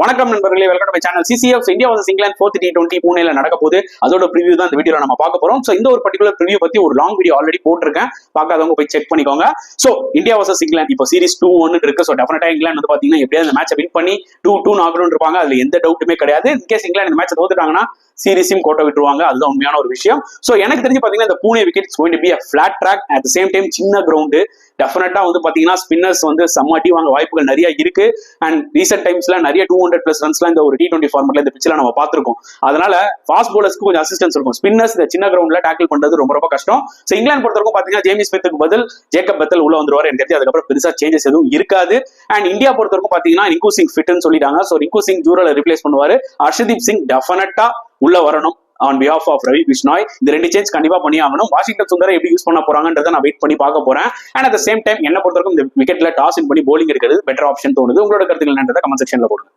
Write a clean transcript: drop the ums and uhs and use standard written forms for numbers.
வணக்கம் நண்பர்களே, welcome to my channel. CCF India vs England 4th T20 புனேல நடக்க போகுது. அதோட ப்ரிவியூ தான் இந்த வீடியோல நம்ம பார்க்க போறோம். சோ இந்த ஒரு பர்టిక్యులர் ப்ரிவியூ பத்தி ஒரு லாங் வீடியோ ஆல்ரெடி போட்டிருக்கேன். பார்க்காதவங்க போய் செக் பண்ணிக்கோங்க. சோ இந்தியா vs இங்கிலாந்து இப்போ சீரிஸ் 2-1 இருக்கு. சோ டெஃபினட்டா இங்கிலாந்து வந்து பாத்தீங்கன்னா எப்படியாவது இந்த மேட்சை வின் பண்ணி 2-2 ஆகணும்னு இருப்பாங்க. அதுல எந்த டவுட்டுமே கிடையாது. இன்கேஸ் இங்கிலாந்து இந்த மேட்சை தோத்துட்டாங்கன்னா சீரிஸையும் கோட்டை விட்டுருவாங்க. அதுதான் உண்மையான ஒரு விஷயம். சோ எனக்கு தெரிஞ்சு பாத்தீங்கன்னா இந்த Pune wicket is going to be a flat track at the same time சின்ன கிரவுண்ட். டெஃபினட்டா வந்து பாத்தீங்கன்னா ஸ்பின்னர்ஸ் வந்து செம்ம அடி வாங்க வாய்ப்புகள் நிறைய இருக்கு. அண்ட் ரீசெண்ட் டைம்ஸ்ல நிறைய 200+ ரன்ஸ்லாம் இந்த ஒரு T20 ஃபார்மட்ல இந்த பிச்சில் நம்ம பார்த்திருக்கோம். அதனால ஃபாஸ்ட் பவுலர்ஸ்க்கு கொஞ்சம் அசிஸ்டன்ஸ் இருக்கும். ஸ்பின்னர்ஸ் இந்த சின்ன கிரவுண்ட்ல டேக்கிள் பண்றது ரொம்ப ரொம்ப கஷ்டம். சோ இங்கிலாந்து பொறுத்தவரைக்கும் பாத்தீங்கன்னா ஜேமி ஸ்மித்துக்கு பதில் ஜேக்கப் பெத்தல் உள்ள வந்துருவாரு. எனக்கு தெரிஞ்சு அதுக்கப்புறம் பெருசா சேஞ்சஸ் எதுவும் இருக்காது. அண்ட் இந்தியா பொறுத்தவரைக்கும் பாத்தீங்கன்னா ரிங்கு சிங் ஃபிட்னு சொல்லிட்டாங்க. சோ ரிங்கு சிங் ஜூரலை ரிப்ளேஸ் பண்ணுவாரு. ஹர்ஷதீப் சிங் டெஃபினட்டா உள்ள வரணும் on behalf of Ravi Bishnoi. இந்த ரெண்டு சேஞ்ச் கண்டிப்பா பண்ணி ஆகணும். வாஷிங்டன் சுந்தரை எப்படி யூஸ் பண்ண போறாங்கன்றதை நான் வெயிட் பண்ணி பார்க்க போறேன். அண்ட் அட் சேம் டைம் என்ன பொறுத்தவரைக்கும் இந்த விக்கெட்ல டாஸ் இன் பண்ணி போலிங் இருக்கிறது பெட்டர் ஆப்ஷன் தோணுது. உங்களோட கருத்துக்கள் என்னன்றதை கமெண்ட் செக்ஷன்ல போடுங்க.